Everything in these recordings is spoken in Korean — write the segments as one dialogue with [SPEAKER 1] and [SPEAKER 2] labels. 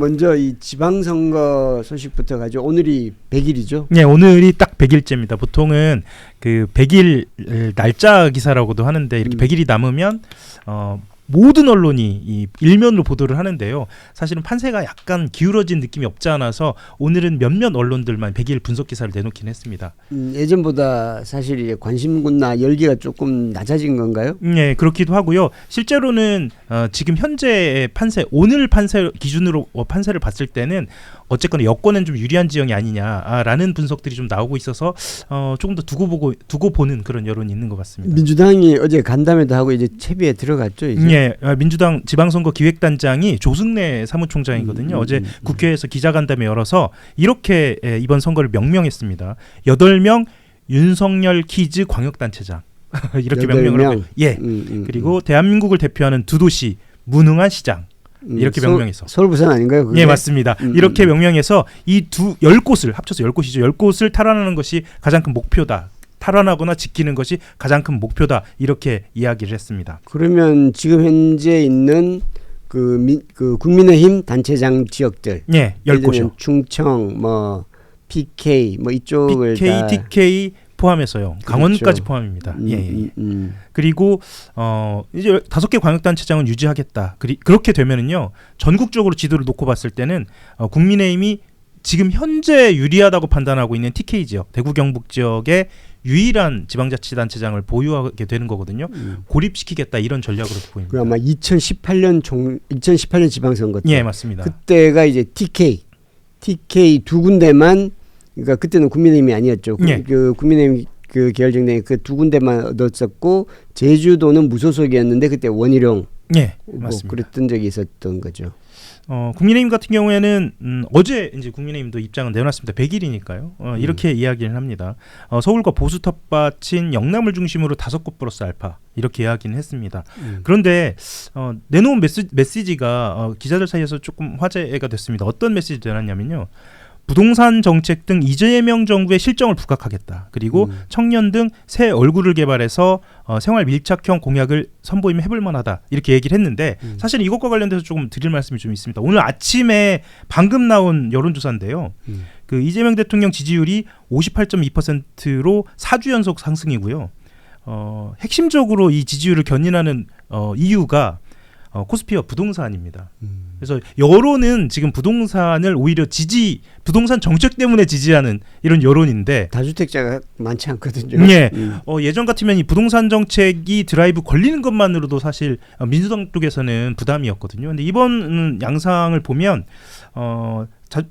[SPEAKER 1] 먼저 이 지방선거 소식부터 가죠. 오늘이 100일이죠?
[SPEAKER 2] 네, 오늘이 딱 100일째입니다. 보통은 그 100일 날짜 기사라고도 하는데 이렇게 100일이 남으면 모든 언론이 이 일면으로 보도를 하는데요. 사실은 판세가 약간 기울어진 느낌이 없지 않아서 오늘은 몇몇 언론들만 100일 분석 기사를 내놓긴 했습니다.
[SPEAKER 1] 예전보다 사실 이제 관심군나 열기가 조금 낮아진 건가요?
[SPEAKER 2] 네, 그렇기도 하고요. 실제로는 지금 현재의 판세, 오늘 판세 기준으로 판세를 봤을 때는 어쨌거나 여권은 좀 유리한 지형이 아니냐라는 분석들이 좀 나오고 있어서 조금 더 두고 보는 그런 여론이 있는 것 같습니다.
[SPEAKER 1] 민주당이 어제 간담회도 하고 이제 채비에 들어갔죠, 이제.
[SPEAKER 2] 네, 민주당 지방선거 기획단장이 조승래 사무총장이거든요. 어제 국회에서 기자간담회 열어서 이렇게 이번 선거를 명명했습니다. 8명 윤석열 키즈 광역단체장 이렇게 명명을 하고, 그리고 대한민국을 대표하는 두 도시 무능한 시장. 이렇게 명명해서
[SPEAKER 1] 서울 부산 아닌가요? 그게?
[SPEAKER 2] 네, 맞습니다. 이렇게 명명해서 이 10곳을 합쳐서 10곳이죠. 10곳을 탈환하는 것이 가장 큰 목표다. 탈환하거나 지키는 것이 가장 큰 목표다. 이렇게 이야기를 했습니다.
[SPEAKER 1] 그러면 지금 현재 있는 그 국민의힘 단체장 지역들,
[SPEAKER 2] 네, 10곳이요.
[SPEAKER 1] 충청, 뭐 PK, 뭐 이쪽을
[SPEAKER 2] PK,
[SPEAKER 1] 다
[SPEAKER 2] TK 포함해서요. 강원까지
[SPEAKER 1] 그렇죠.
[SPEAKER 2] 포함입니다. 그리고 이제 5개 광역단체장은 유지하겠다. 그렇게 되면은요, 전국적으로 지도를 놓고 봤을 때는 국민의힘이 지금 현재 유리하다고 판단하고 있는 TK 지역, 대구 경북 지역의 유일한 지방자치단체장을 보유하게 되는 거거든요. 고립시키겠다 이런 전략으로 보입니다.
[SPEAKER 1] 그 아마 2018년 지방선거 때.
[SPEAKER 2] 예, 맞습니다.
[SPEAKER 1] 그때가 이제 TK 두 군데만, 그러니까 그때는 국민의힘이 아니었죠. 그 국민의힘 그 계열정당이 그 두 군데만 얻었었고, 제주도는 무소속이었는데 그때 원희룡,
[SPEAKER 2] 맞습니다.
[SPEAKER 1] 그랬던 적이 있었던 거죠.
[SPEAKER 2] 국민의힘 같은 경우에는 어제 이제 국민의힘도 입장을 내놨습니다. 100일이니까요. 이렇게 이야기를 합니다. 서울과 보수 텃밭인 영남을 중심으로 5곳 플러스 알파 이렇게 이야기는 했습니다. 그런데 내놓은 메시지가 기자들 사이에서 조금 화제가 됐습니다. 어떤 메시지 내놨냐면요. 부동산 정책 등 이재명 정부의 실정을 부각하겠다. 그리고 청년 등 새 얼굴을 개발해서 생활 밀착형 공약을 선보이면 해볼 만하다. 이렇게 얘기를 했는데 사실 이것과 관련돼서 조금 드릴 말씀이 좀 있습니다. 오늘 아침에 방금 나온 여론조사인데요. 그 이재명 대통령 지지율이 58.2%로 4주 연속 상승이고요. 핵심적으로 이 지지율을 견인하는 이유가 코스피와 부동산입니다. 그래서 여론은 지금 부동산을 오히려 부동산 정책 때문에 지지하는 이런 여론인데
[SPEAKER 1] 다주택자가 많지 않거든요.
[SPEAKER 2] 예, 예전 같으면 이 부동산 정책이 드라이브 걸리는 것만으로도 사실 민주당 쪽에서는 부담이었거든요. 근데 이번 양상을 보면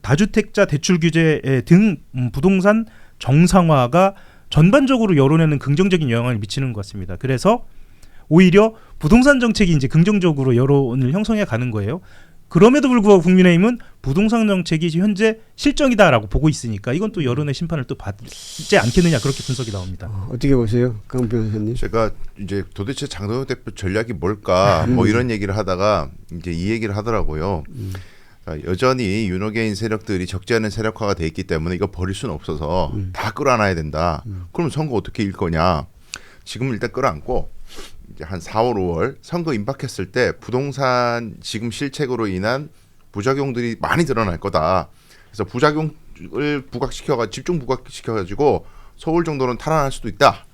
[SPEAKER 2] 다주택자 대출 규제 등 부동산 정상화가 전반적으로 여론에는 긍정적인 영향을 미치는 것 같습니다. 그래서 오히려 부동산 정책이 이제 긍정적으로 여론을 형성해 가는 거예요. 그럼에도 불구하고 국민의힘은 부동산 정책이 현재 실정이다라고 보고 있으니까 이건 또 여론의 심판을 또 받지 않겠느냐, 그렇게 분석이 나옵니다.
[SPEAKER 1] 어떻게 보세요, 강 변호사님?
[SPEAKER 3] 제가 이제 도대체 장동혁 대표 전략이 뭘까 뭐 이런 얘기를 하다가 이제 이 얘기를 하더라고요. 여전히 윤호개인 세력들이 적지 않은 세력화가 돼 있기 때문에 이거 버릴 수는 없어서 다 끌어안아야 된다. 그럼 선거 어떻게 이길 거냐? 지금 일단 끌어안고 이제 한 4월, 5월 선거 임박했을 때 부동산 지금 실책으로 인한 부작용들이 많이 드러날 거다. 그래서 부작용을 집중 부각시켜가지고 서울 정도는 탈환할 수도 있다.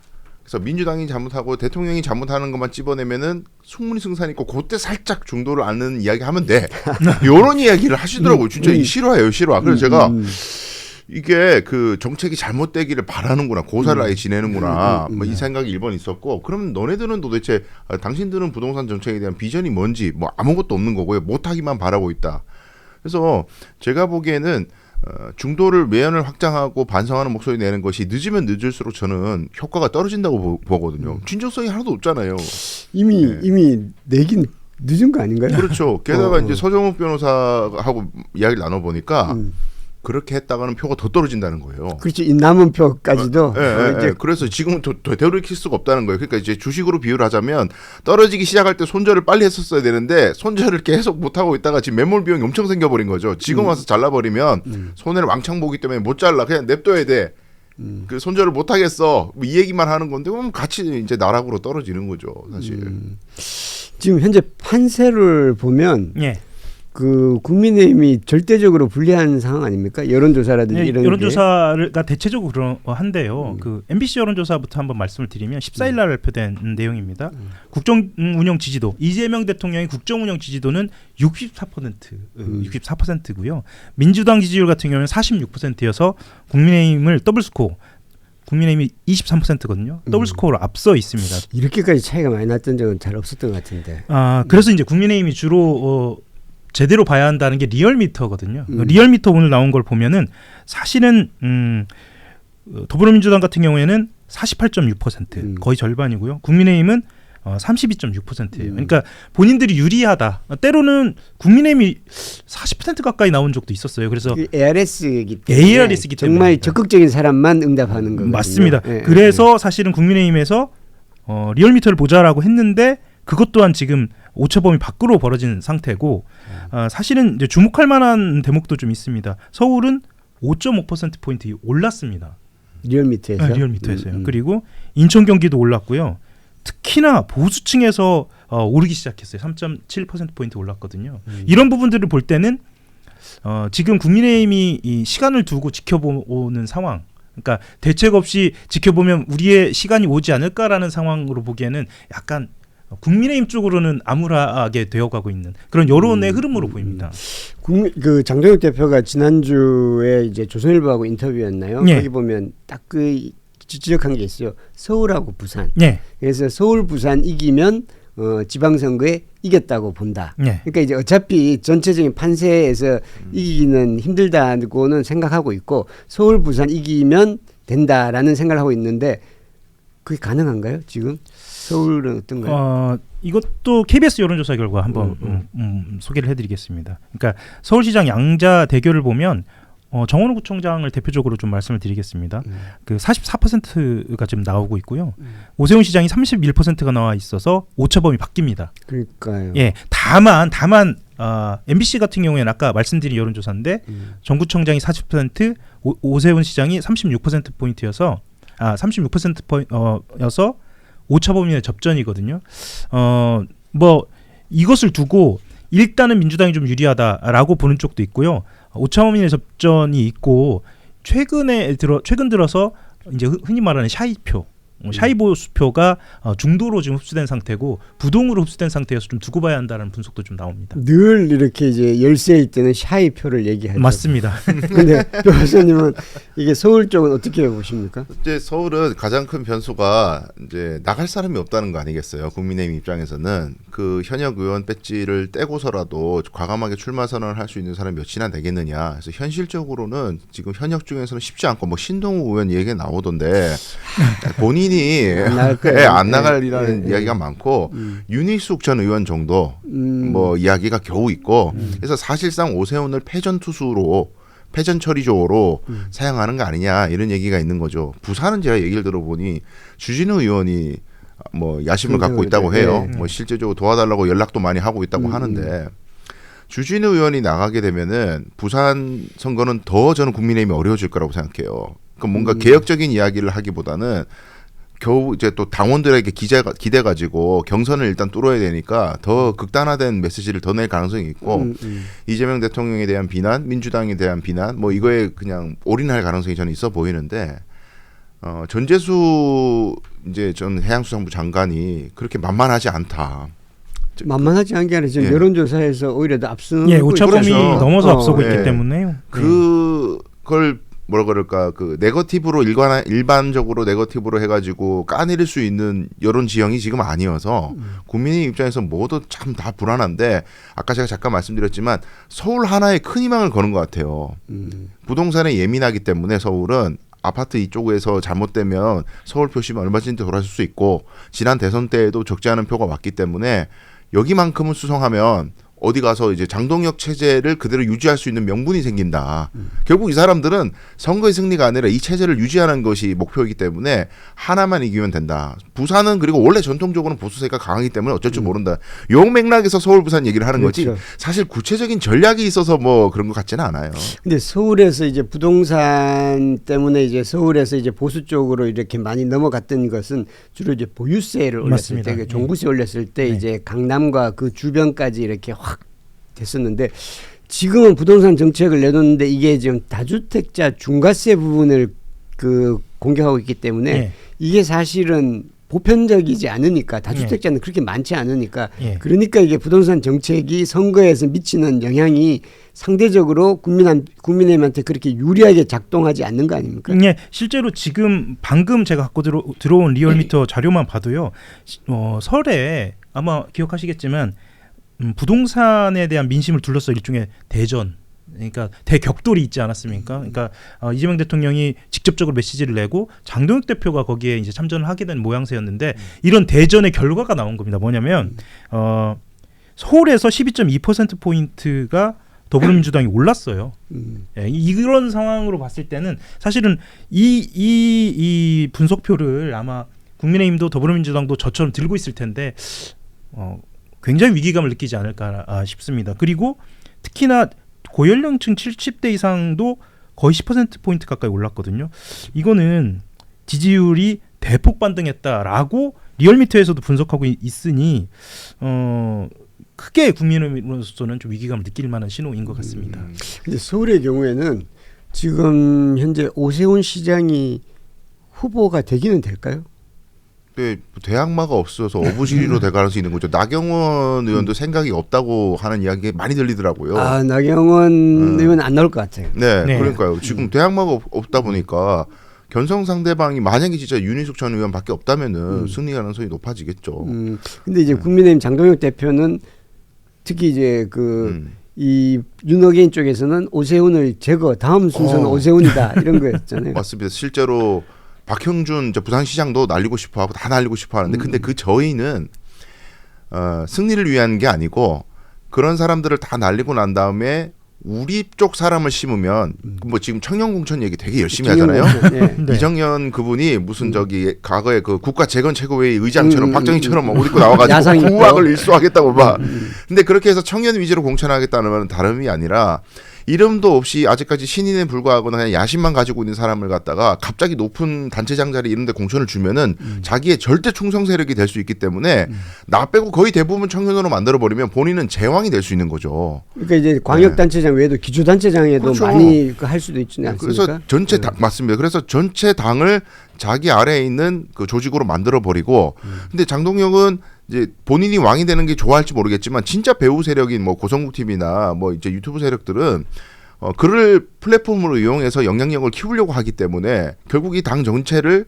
[SPEAKER 3] 그래서 민주당이 잘못하고 대통령이 잘못하는 것만 찝어내면은 숙문승산 있고 그때 살짝 중도를 앓는 이야기 하면 돼. 이런 이야기를 하시더라고요. 진짜 실화예요, 실화. 그래서 제가 이게 그 정책이 잘못되기를 바라는구나, 고사를 아예 지내는구나, 뭐 이 생각이 1번 있었고, 그럼 너네들은 도대체 당신들은 부동산 정책에 대한 비전이 뭔지 뭐 아무것도 없는 거고요, 못하기만 바라고 있다. 그래서 제가 보기에는 중도를 외연을 확장하고 반성하는 목소리 내는 것이 늦으면 늦을수록 저는 효과가 떨어진다고 보거든요. 진정성이 하나도 없잖아요.
[SPEAKER 1] 이미 내긴 늦은 거 아닌가요?
[SPEAKER 3] 그렇죠. 게다가 이제 서정욱 변호사하고 이야기를 나눠보니까 그렇게 했다가는 표가 더 떨어진다는 거예요.
[SPEAKER 1] 그렇죠. 이 남은 표까지도.
[SPEAKER 3] 이제 그래서 지금은 되돌이킬 수가 없다는 거예요. 그러니까 이제 주식으로 비유를 하자면 떨어지기 시작할 때 손절을 빨리 했었어야 되는데 손절을 계속 못 하고 있다가 지금 매몰 비용이 엄청 생겨버린 거죠. 지금 와서 잘라버리면 손해를 왕창 보기 때문에 못 잘라, 그냥 냅둬야 돼. 그 손절을 못 하겠어. 뭐 이 얘기만 하는 건데 그럼 같이 이제 나락으로 떨어지는 거죠, 사실.
[SPEAKER 1] 지금 현재 판세를 보면. 그 국민의힘이 절대적으로 불리한 상황 아닙니까? 여론조사라든지
[SPEAKER 2] 네,
[SPEAKER 1] 이런
[SPEAKER 2] 여론조사가 대체적으로 그런한데요. 그 MBC 여론조사부터 한번 말씀을 드리면 14일 날 발표된 내용입니다. 국정운영 지지도 이재명 대통령의 국정운영 지지도는 64%고요. 민주당 지지율 같은 경우는 46%여서 국민의힘을 더블스코어 국민의힘이 23%거든요. 더블스코어로 앞서 있습니다.
[SPEAKER 1] 이렇게까지 차이가 많이 났던 적은 잘 없었던 것 같은데.
[SPEAKER 2] 그래서 이제 국민의힘이 주로 제대로 봐야 한다는 게 리얼미터거든요. 리얼미터 오늘 나온 걸 보면은 사실은 더불어민주당 같은 경우에는 48.6% 거의 절반이고요. 국민의힘은 32.6%예요. 그러니까 본인들이 유리하다. 때로는 국민의힘이 40% 가까이 나온 적도 있었어요. 그래서
[SPEAKER 1] ARS이기
[SPEAKER 2] 때문에
[SPEAKER 1] 정말 적극적인 사람만 응답하는 거거든요.
[SPEAKER 2] 맞습니다. 그래서 사실은 국민의힘에서 리얼미터를 보자라고 했는데 그것 또한 지금 오차범위 밖으로 벌어진 상태고 사실은 이제 주목할 만한 대목도 좀 있습니다. 서울은 5.5%포인트 올랐습니다.
[SPEAKER 1] 리얼미터에서?
[SPEAKER 2] 네, 리얼미터에서요. 그리고 인천 경기도 올랐고요. 특히나 보수층에서 오르기 시작했어요. 3.7%포인트 올랐거든요. 이런 부분들을 볼 때는 지금 국민의힘이 이 시간을 두고 지켜보는 상황 그러니까 대책 없이 지켜보면 우리의 시간이 오지 않을까라는 상황으로 보기에는 약간 국민의힘 쪽으로는 암울하게 되어가고 있는 그런 여론의 흐름으로 보입니다.
[SPEAKER 1] 그 장동혁 대표가 지난주에 이제 조선일보하고 인터뷰였나요?
[SPEAKER 2] 예.
[SPEAKER 1] 거기 보면 딱 그 지적한 게 있어요. 서울하고 부산.
[SPEAKER 2] 예.
[SPEAKER 1] 그래서 서울, 부산 이기면 지방선거에 이겼다고 본다.
[SPEAKER 2] 예.
[SPEAKER 1] 그러니까 이제 어차피 전체적인 판세에서 이기기는 힘들다고는 생각하고 있고 서울, 부산 이기면 된다라는 생각을 하고 있는데 그게 가능한가요? 지금 서울은 어떤가요?
[SPEAKER 2] 이것도 KBS 여론조사 결과 한번 소개를 해드리겠습니다. 그러니까 서울시장 양자 대결을 보면 정원호 구청장을 대표적으로 좀 말씀을 드리겠습니다. 그 44%가 지금 나오고 있고요. 오세훈 시장이 31%가 나와 있어서 오차범위 바뀝니다.
[SPEAKER 1] 그러니까요.
[SPEAKER 2] 예, 다만 MBC 같은 경우에는 아까 말씀드린 여론조사인데 정구청장이 40%, 오세훈 시장이 36% 포인트여서 36% 포인트여서 오차범위 내 접전이거든요. 뭐 이것을 두고 일단은 민주당이 좀 유리하다라고 보는 쪽도 있고요. 오차범위 내 접전이 있고 최근 들어서 이제 흔히 말하는 샤이표, 샤이보수표가 중도로 지금 흡수된 상태고 부동으로 흡수된 상태여서 좀 두고 봐야 한다는 분석도 좀 나옵니다.
[SPEAKER 1] 늘 이렇게 이제 열세일 때는 샤이표를 얘기하죠.
[SPEAKER 2] 맞습니다.
[SPEAKER 1] 근데 변호사님은 이게 서울 쪽은 어떻게 보십니까?
[SPEAKER 3] 이제 서울은 가장 큰 변수가 이제 나갈 사람이 없다는 거 아니겠어요? 국민의힘 입장에서는 그 현역 의원 배지를 떼고서라도 과감하게 출마 선언을 할 수 있는 사람이 몇이나 되겠느냐. 그래서 현실적으로는 지금 현역 중에서는 쉽지 않고 뭐 신동우 의원 얘기가 나오던데 본인이 안 나갈이라는 이야기가 많고 윤희숙 전 의원 정도 뭐 이야기가 겨우 있고 그래서 사실상 오세훈을 패전 투수로 패전 처리조로 사용하는 거 아니냐 이런 얘기가 있는 거죠. 부산은 제가 얘기를 들어보니 주진우 의원이 뭐 야심을 갖고 있다고 해요. 뭐 실제적으로 도와달라고 연락도 많이 하고 있다고 하는데 주진우 의원이 나가게 되면은 부산 선거는 더 저는 국민의힘이 어려워질 거라고 생각해요. 그러니까 뭔가 개혁적인 이야기를 하기보다는 겨우 이제 또 당원들에게 기대 가지고 경선을 일단 뚫어야 되니까 더 극단화된 메시지를 더 낼 가능성이 있고 이재명 대통령에 대한 비난, 민주당에 대한 비난 뭐 이거에 그냥 올인할 가능성이 저는 있어 보이는데 전재수 이제 전 해양수산부 장관이 그렇게 만만하지 않다.
[SPEAKER 1] 만만하지 않게 아니라 지금 여론조사에서 오히려 더 앞서고
[SPEAKER 2] 오차범위
[SPEAKER 1] 있어서.
[SPEAKER 2] 넘어서 앞서고 있기 때문에요.
[SPEAKER 3] 그걸 뭐라 그럴까 그 네거티브로 일반적으로 네거티브로 해가지고 까내릴 수 있는 여론 지형이 지금 아니어서 국민의 입장에서 모두 참 다 불안한데 아까 제가 잠깐 말씀드렸지만 서울 하나에 큰 희망을 거는 것 같아요. 부동산에 예민하기 때문에 서울은 아파트 이쪽에서 잘못되면 서울 표심이 얼마든지 돌아설 수 있고 지난 대선 때에도 적지 않은 표가 왔기 때문에 여기만큼은 수성하면 어디 가서 이제 장동혁 체제를 그대로 유지할 수 있는 명분이 생긴다. 결국 이 사람들은 선거의 승리가 아니라 이 체제를 유지하는 것이 목표이기 때문에 하나만 이기면 된다. 부산은 그리고 원래 전통적으로는 보수세가 강하기 때문에 어쩔 줄 모른다. 요 맥락에서 서울 부산 얘기를 하는
[SPEAKER 1] 그렇죠.
[SPEAKER 3] 거지. 사실 구체적인 전략이 있어서 뭐 그런 것 같지는 않아요.
[SPEAKER 1] 근데 서울에서 이제 부동산 때문에 이제 서울에서 이제 보수 쪽으로 이렇게 많이 넘어갔던 것은 주로 이제 보유세를 올렸을
[SPEAKER 2] 맞습니다.
[SPEAKER 1] 때, 종부세 올렸을 때 이제 강남과 그 주변까지 이렇게 확 됐었는데 지금은 부동산 정책을 내놓는데 이게 지금 다주택자 중과세 부분을 그 공격하고 있기 때문에
[SPEAKER 2] 예.
[SPEAKER 1] 이게 사실은 보편적이지 않으니까 다주택자는 그렇게 많지 않으니까
[SPEAKER 2] 예.
[SPEAKER 1] 그러니까 이게 부동산 정책이 선거에서 미치는 영향이 상대적으로 국민의힘한테 그렇게 유리하게 작동하지 않는 거 아닙니까?
[SPEAKER 2] 예, 실제로 지금 방금 제가 갖고 들어온 리얼미터 자료만 봐도요. 설에 아마 기억하시겠지만 부동산에 대한 민심을 둘러싸 일종의 대전, 그러니까 대격돌이 있지 않았습니까? 그러니까 이재명 대통령이 직접적으로 메시지를 내고 장동혁 대표가 거기에 이제 참전을 하게 된 모양새였는데 이런 대전의 결과가 나온 겁니다. 뭐냐면 서울에서 12.2% 포인트가 더불어민주당이 올랐어요. 예, 이런 상황으로 봤을 때는 사실은 이 분석표를 아마 국민의힘도 더불어민주당도 저처럼 들고 있을 텐데 굉장히 위기감을 느끼지 않을까 싶습니다. 그리고 특히나 고연령층 70대 이상도 거의 10%포인트 가까이 올랐거든요. 이거는 지지율이 대폭 반등했다라고 리얼미터에서도 분석하고 있으니 크게 국민으로서는 좀 위기감을 느낄 만한 신호인 것 같습니다.
[SPEAKER 1] 근데 서울의 경우에는 지금 현재 오세훈 시장이 후보가 되기는 될까요?
[SPEAKER 3] 네, 대항마가 없어서 어부지리로 될 가능성이 있는 거죠. 나경원 의원도 생각이 없다고 하는 이야기 많이 들리더라고요.
[SPEAKER 1] 아, 나경원 의원 안 나올 것 같아요.
[SPEAKER 3] 네,
[SPEAKER 2] 네.
[SPEAKER 3] 그러니까요. 지금 대항마가 없다 보니까 견성 상대방이 만약에 진짜 윤희숙 전 의원밖에 없다면은 승리 가능성이 높아지겠죠.
[SPEAKER 1] 근데 이제 국민의힘 장동혁 대표는 특히 이제 이 윤호개인 쪽에서는 오세훈을 제거, 다음 순서는 오세훈이다 이런 거였잖아요.
[SPEAKER 3] 맞습니다. 실제로 박형준 부산시장도 날리고 싶어하고 다 날리고 싶어하는데 근데 그 저희는 승리를 위한 게 아니고 그런 사람들을 다 날리고 난 다음에 우리 쪽 사람을 심으면 뭐 지금 청년공천 얘기 되게 열심히 하잖아요.
[SPEAKER 1] 네.
[SPEAKER 2] 네.
[SPEAKER 3] 이정현 그분이 무슨 저기 과거에 그 국가재건최고회의 의장처럼 박정희처럼 막 옷 입고 나와가지고
[SPEAKER 1] 야상 입고.
[SPEAKER 3] 구학을 일소하겠다고 막. 근데 그렇게 해서 청년 위주로 공천하겠다는 건 다름이 아니라 이름도 없이 아직까지 신인에 불과하거나 그냥 야심만 가지고 있는 사람을 갖다가 갑자기 높은 단체장 자리 이런 데 공천을 주면은 자기의 절대 충성 세력이 될 수 있기 때문에 나 빼고 거의 대부분 청년으로 만들어버리면 본인은 제왕이 될 수 있는 거죠.
[SPEAKER 1] 그러니까 이제 광역단체장 외에도 기초단체장에도
[SPEAKER 3] 그렇죠.
[SPEAKER 1] 많이 할 수도 있지 않습니까?
[SPEAKER 3] 그래서 전체 당 맞습니다. 그래서 전체 당을 자기 아래에 있는 그 조직으로 만들어 버리고 근데 장동혁은 이제 본인이 왕이 되는 게 좋아할지 모르겠지만 진짜 배우 세력인 뭐 고성국 TV나 뭐 이제 유튜브 세력들은 그를 플랫폼으로 이용해서 영향력을 키우려고 하기 때문에 결국 이 당 전체를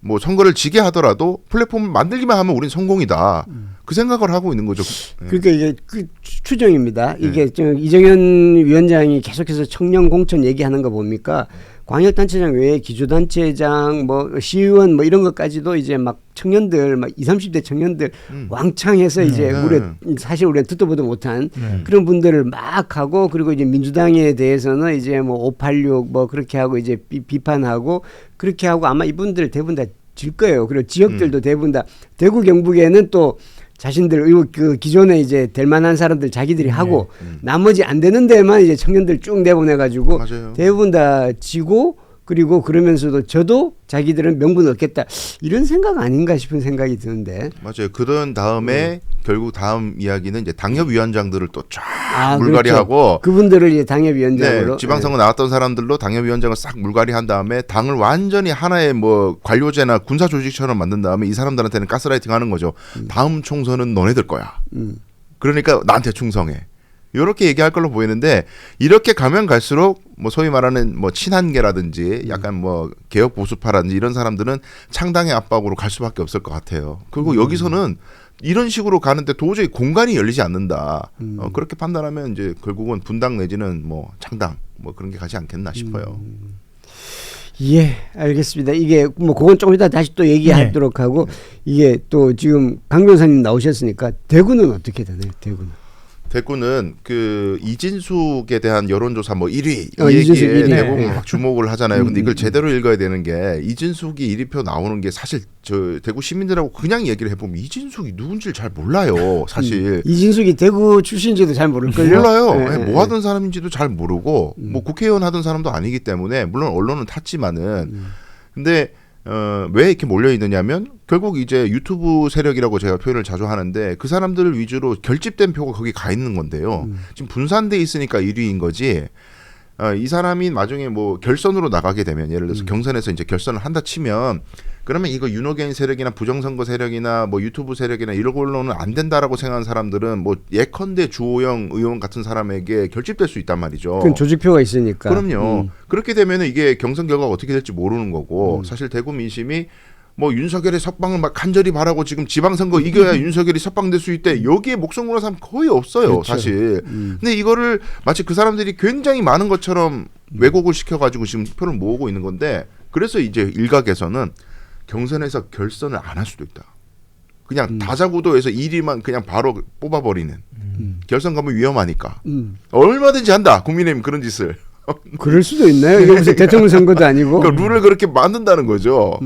[SPEAKER 3] 뭐 선거를 지게 하더라도 플랫폼을 만들기만 하면 우린 성공이다. 그 생각을 하고 있는 거죠.
[SPEAKER 1] 그러니까 이게 그 추정입니다. 이게 좀 이정현 위원장이 계속해서 청년 공천 얘기하는 거 봅니까? 광역단체장 외에 기초단체장, 뭐 시의원 뭐 이런 것까지도 이제 막 청년들, 막 20, 30대 청년들 왕창해서 이제 사실 우리가 듣도 보도 못한 그런 분들을 막 하고 그리고 이제 민주당에 대해서는 이제 뭐 586 뭐 그렇게 하고 이제 비판하고 그렇게 하고 아마 이분들 대부분 다 질 거예요. 그리고 지역들도 대부분 다 대구 경북에는 또 자신들 그 기존에 이제 될 만한 사람들 자기들이 하고 나머지 안 되는 데만 이제 청년들 쭉 내보내가지고
[SPEAKER 3] 맞아요.
[SPEAKER 1] 대부분 다 지고 그리고 그러면서도 저도 자기들은 명분 얻겠다 이런 생각 아닌가 싶은 생각이 드는데
[SPEAKER 3] 맞아요. 그런 다음에 결국 다음 이야기는 이제 당협위원장들을 또 쫙
[SPEAKER 1] 그렇죠.
[SPEAKER 3] 물갈이하고
[SPEAKER 1] 그분들을 이제 당협위원장으로
[SPEAKER 3] 네, 지방선거 나왔던 사람들로 당협위원장을 싹 물갈이한 다음에 당을 완전히 하나의 뭐 관료제나 군사 조직처럼 만든 다음에 이 사람들한테는 가스라이팅하는 거죠. 다음 총선은 너네들 거야. 그러니까 나한테 충성해. 이렇게 얘기할 걸로 보이는데 이렇게 가면 갈수록 뭐 소위 말하는 뭐 친한계라든지 약간 뭐 개혁 보수파라든지 이런 사람들은 창당의 압박으로 갈 수밖에 없을 것 같아요. 그리고 여기서는 이런 식으로 가는데 도저히 공간이 열리지 않는다. 그렇게 판단하면 이제 결국은 분당 내지는 뭐 창당 뭐 그런 게 가지 않겠나 싶어요.
[SPEAKER 1] 예, 알겠습니다. 이게 뭐 그건 조금 이따 다시 또 얘기하도록 하고 이게 또 지금 강 변호사님 나오셨으니까 대구는 어떻게 되나요?
[SPEAKER 3] 대구는 그 이진숙에 대한 여론조사 뭐 1위 이
[SPEAKER 1] 이진숙
[SPEAKER 3] 얘기에
[SPEAKER 1] 1위.
[SPEAKER 3] 대부분 막 주목을 하잖아요. 근데 이걸 제대로 읽어야 되는 게 이진숙이 1위표 나오는 게 사실 저 대구 시민들하고 그냥 얘기를 해보면 이진숙이 누군지를 잘 몰라요. 사실
[SPEAKER 1] 이진숙이 대구 출신인지도 잘 모를걸요?
[SPEAKER 3] 몰라요.
[SPEAKER 1] 네.
[SPEAKER 3] 뭐 하던 사람인지도 잘 모르고 뭐 국회의원 하던 사람도 아니기 때문에 물론 언론은 탔지만은 근데 왜 이렇게 몰려 있느냐면 결국 이제 유튜브 세력이라고 제가 표현을 자주 하는데 그 사람들 위주로 결집된 표가 거기 가 있는 건데요. 지금 분산돼 있으니까 1위인 거지. 이 사람이 나중에 뭐 결선으로 나가게 되면 예를 들어서 경선에서 이제 결선을 한다 치면 그러면 이거 윤호개인 세력이나 부정선거 세력이나 뭐 유튜브 세력이나 이런 걸로는 안 된다라고 생각하는 사람들은 뭐 예컨대 주호영 의원 같은 사람에게 결집될 수 있단 말이죠.
[SPEAKER 1] 그건 조직표가 있으니까.
[SPEAKER 3] 그럼요. 그렇게 되면 이게 경선 결과가 어떻게 될지 모르는 거고 사실 대구 민심이 뭐 윤석열의 석방을 막 간절히 바라고 지금 지방선거 이겨야 윤석열이 석방될 수 있대. 여기에 목숨 거는 사람 거의 없어요.
[SPEAKER 1] 그렇죠.
[SPEAKER 3] 사실. 근데 이거를 마치 그 사람들이 굉장히 많은 것처럼 왜곡을 시켜가지고 지금 표를 모으고 있는 건데 그래서 이제 일각에서는 경선에서 결선을 안 할 수도 있다. 그냥 다자구도에서 1위만 그냥 바로 뽑아버리는. 결선 가면 위험하니까. 얼마든지 한다. 국민의힘 그런 짓을.
[SPEAKER 1] 그럴 수도 있나요? 이게 무슨 대통령 선거도 아니고.
[SPEAKER 3] 그러니까 룰을 그렇게 만든다는 거죠.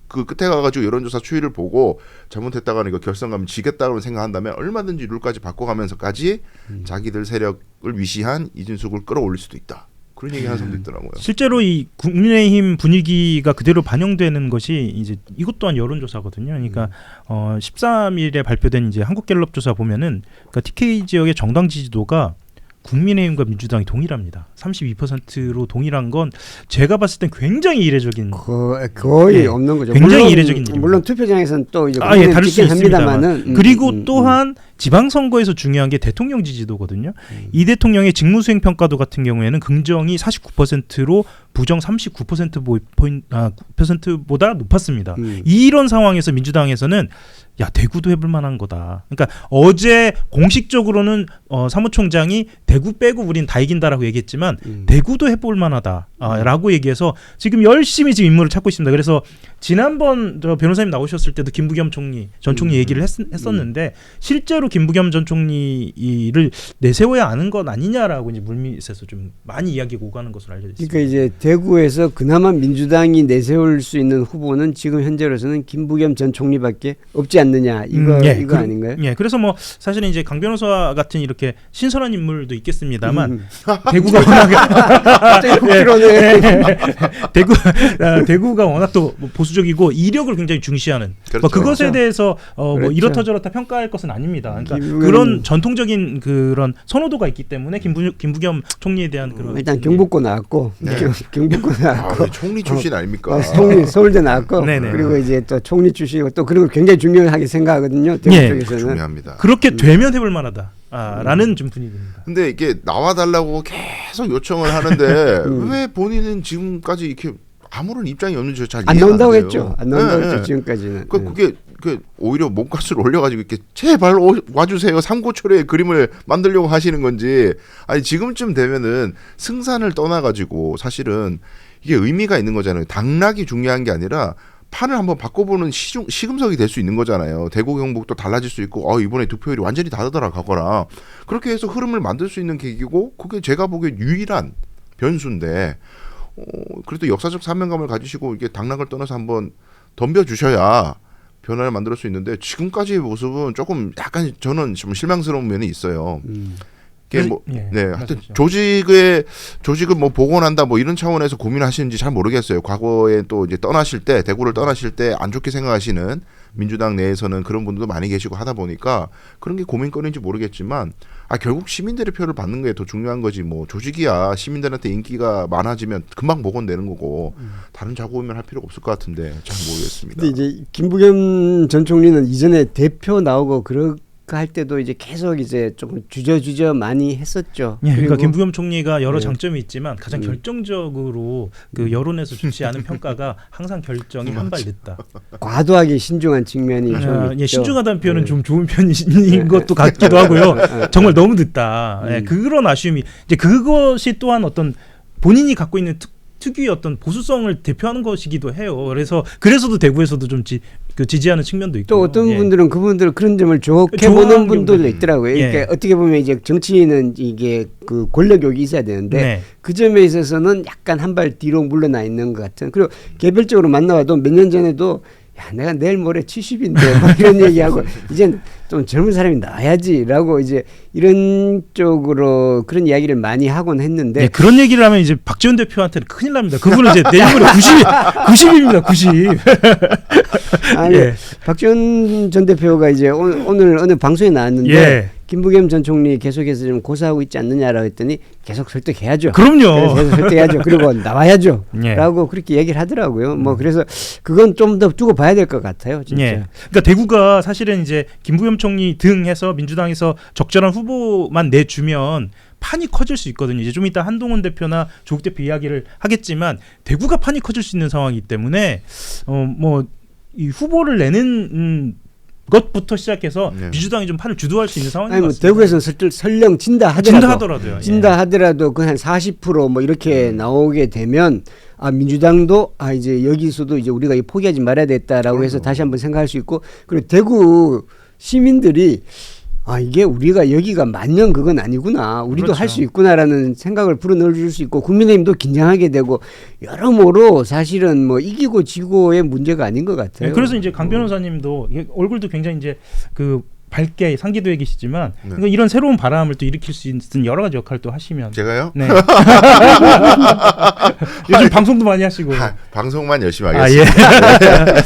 [SPEAKER 3] 그 끝에 가가지고 여론조사 추이를 보고 잘못했다가는 이거 결선 가면 지겠다고 생각한다면 얼마든지 룰까지 바꿔가면서까지 자기들 세력을 위시한 이준석을 끌어올릴 수도 있다. 그런 얘기 하는 사람도 있더라고요.
[SPEAKER 2] 실제로 이 국민의힘 분위기가 그대로 반영되는 것이 이제 이것 또한 여론조사거든요. 그러니까 13일에 발표된 이제 한국갤럽 조사 보면은 그러니까 TK 지역의 정당 지지도가 국민의힘과 민주당이 동일합니다. 32%로 동일한 건 제가 봤을 땐 굉장히 이례적인
[SPEAKER 1] 거의 없는 거죠.
[SPEAKER 2] 굉장히
[SPEAKER 1] 물론,
[SPEAKER 2] 이례적인 일입니다.
[SPEAKER 1] 물론 투표장에서는 또 이제
[SPEAKER 2] 다를 수
[SPEAKER 1] 합니다만은
[SPEAKER 2] 그리고 또한 지방선거에서 중요한 게 대통령 지지도거든요. 이 대통령의 직무수행 평가도 같은 경우에는 긍정이 49%로 부정 39%보다 높았습니다. 이런 상황에서 민주당에서는 야 대구도 해볼 만한 거다. 그러니까 어제 공식적으로는 사무총장이 대구 빼고 우린 다 이긴다라고 얘기했지만 대구도 해볼 만하다라고 얘기해서 지금 열심히 지금 인물을 찾고 있습니다. 그래서 지난번 저 변호사님 나오셨을 때도 김부겸 총리 전 총리 얘기를 했었는데 실제로 김부겸 전 총리를 내세워야 하는 건 아니냐라고 이제 물밑에서 좀 많이 이야기가 오가는 것으로 알려져 있습니다.
[SPEAKER 1] 그러니까 이제 대구에서 그나마 민주당이 내세울 수 있는 후보는 지금 현재로서는 김부겸 전 총리밖에 없지 않느냐 이거 아닌가요?
[SPEAKER 2] 예, 그래서 뭐 사실은 이제 강 변호사 같은 이렇게 신선한 인물도 있겠습니다만 대구가 워낙 대구가 워낙 또 보수적이고 이력을 굉장히 중시하는
[SPEAKER 3] 그렇죠.
[SPEAKER 2] 뭐 그것에 대해서 뭐
[SPEAKER 1] 그렇죠.
[SPEAKER 2] 이렇다 저렇다 평가할 것은 아닙니다. 그러니까 그런 전통적인 그런 선호도가 있기 때문에 김부겸 총리에 대한 그런
[SPEAKER 1] 일단 경북고 나왔고 경북고 나왔고
[SPEAKER 3] 총리 출신 아닙니까?
[SPEAKER 1] 서울대 나왔고
[SPEAKER 2] 네네.
[SPEAKER 1] 그리고 이제 또 총리 출신이고 또 그리고 굉장히 중요하게 생각하거든요. 대구 쪽에서는
[SPEAKER 3] 중요합니다.
[SPEAKER 2] 그렇게 되면 해볼 만하다. 라는 좀 분위기입니다.
[SPEAKER 3] 근데 이게 나와달라고 계속 요청을 하는데 왜 본인은 지금까지 이렇게 아무런 입장이 없는지 잘
[SPEAKER 1] 안
[SPEAKER 3] 이해가 안
[SPEAKER 1] 나온다고
[SPEAKER 3] 돼요.
[SPEAKER 1] 했죠. 안 나온다고 했죠. 지금까지는.
[SPEAKER 3] 그게 오히려 몸값을 올려가지고 이렇게 제발 와주세요. 삼고초려의 그림을 만들려고 하시는 건지 아니 지금쯤 되면은 승산을 떠나가지고 사실은 이게 의미가 있는 거잖아요. 당락이 중요한 게 아니라 판을 한번 바꿔보는 시금석이 될 수 있는 거잖아요. 대구 경북도 달라질 수 있고 이번에 득표율이 완전히 다르더라 가거라. 그렇게 해서 흐름을 만들 수 있는 계기고 그게 제가 보기엔 유일한 변수인데 그래도 역사적 사명감을 가지시고 이게 당락을 떠나서 한번 덤벼주셔야 변화를 만들 수 있는데 지금까지의 모습은 조금 약간 저는 좀 실망스러운 면이 있어요. 이게 뭐, 하여튼 조직을 뭐 복원한다 뭐 이런 차원에서 고민하시는지 잘 모르겠어요. 과거에 또 이제 떠나실 때 대구를 떠나실 때 안 좋게 생각하시는 민주당 내에서는 그런 분들도 많이 계시고 하다 보니까 그런 게 고민거리인지 모르겠지만 결국 시민들의 표를 받는 게 더 중요한 거지 뭐 조직이야 시민들한테 인기가 많아지면 금방 복원되는 거고 다른 작업을 할 필요가 없을 것 같은데 잘 모르겠습니다.
[SPEAKER 1] 근데 이제 김부겸 전 총리는 이전에 대표 나오고 할 때도 이제 계속 이제 조금 주저 많이 했었죠.
[SPEAKER 2] 예, 그러니까 김부겸 총리가 여러 장점이 있지만 가장 결정적으로 그 여론에서 좋지 않은 평가가 항상 결정이 한 발 늦다.
[SPEAKER 1] 과도하게 신중한 측면이 좀 있죠.
[SPEAKER 2] 신중하다는 표현은 좀 좋은 편인 것도 같기도 하고요. 정말 너무 늦다. 그런 아쉬움이 이제 그것이 또한 어떤 본인이 갖고 있는 특유의 어떤 보수성을 대표하는 것이기도 해요. 그래서도 대구에서도 좀 지지하는 측면도 있고.
[SPEAKER 1] 또 어떤 분들은 그분들 그런 점을 좋게 보는 분들도 있더라고요. 그러니까 어떻게 보면 이제 정치인은 이게 그 권력욕이 있어야 되는데 그 점에 있어서는 약간 한 발 뒤로 물러나 있는 것 같은. 그리고 개별적으로 만나봐도 몇 년 전에도 야, 내가 내일 모레 70인데 뭐 이런 얘기하고 이젠 좀 젊은 사람이 나야지라고 이제 이런 쪽으로 그런 이야기를 많이 하곤 했는데
[SPEAKER 2] 네, 그런 얘기를 하면 이제 박지원 대표한테는 큰일 납니다. 그분은 이제 내일 모레 90입니다. 90.
[SPEAKER 1] 아니
[SPEAKER 2] 예.
[SPEAKER 1] 박지원 전 대표가 이제 오늘 어느 방송에 나왔는데
[SPEAKER 2] 예.
[SPEAKER 1] 김부겸 전 총리 계속해서 좀 고사하고 있지 않느냐라고 했더니 계속 설득해야죠.
[SPEAKER 2] 그럼요.
[SPEAKER 1] 계속 설득해야죠. 그리고 나와야죠.
[SPEAKER 2] 예.
[SPEAKER 1] 라고 그렇게 얘기를 하더라고요. 뭐 그래서 그건 좀 더 두고 봐야 될 것 같아요. 진짜.
[SPEAKER 2] 예. 그러니까 대구가 사실은 이제 김부겸 총리 등해서 민주당에서 적절한 후보만 내주면 판이 커질 수 있거든요. 이제 좀 이따 한동훈 대표나 조국 대표 이야기를 하겠지만 대구가 판이 커질 수 있는 상황이기 때문에 뭐 이 후보를 내는 것부터 시작해서
[SPEAKER 3] 네.
[SPEAKER 2] 민주당이 좀 판을 주도할 수 있는 상황인
[SPEAKER 1] 아니
[SPEAKER 2] 것
[SPEAKER 1] 뭐
[SPEAKER 2] 같습니다.
[SPEAKER 1] 대구에서는 설령 진다 하더라도
[SPEAKER 2] 진다 하더라도요.
[SPEAKER 1] 그 한 40% 뭐 이렇게 나오게 되면 아 민주당도 아 이제 여기서도 이제 우리가 포기하지 말아야 됐다라고 해서 다시 한번 생각할 수 있고 그리고 대구 시민들이 아 이게 우리가 여기가 만년 그건 아니구나 우리도
[SPEAKER 2] 그렇죠.
[SPEAKER 1] 할 수 있구나라는 생각을 불어넣어줄 수 있고 국민의힘도 긴장하게 되고 여러모로 사실은 뭐 이기고 지고의 문제가 아닌 것 같아요.
[SPEAKER 2] 네, 그래서 이제 강 변호사님도 얼굴도 굉장히 이제 그 밝게 상기도에 계시지만
[SPEAKER 3] 네.
[SPEAKER 2] 그러니까 이런 새로운 바람을 또 일으킬 수 있는 여러 가지 역할을 또 하시면
[SPEAKER 3] 제가요?
[SPEAKER 2] 네. 요즘 방송도 많이 하시고
[SPEAKER 3] 방송만 열심히
[SPEAKER 2] 아,
[SPEAKER 3] 하겠습니다.
[SPEAKER 2] 예.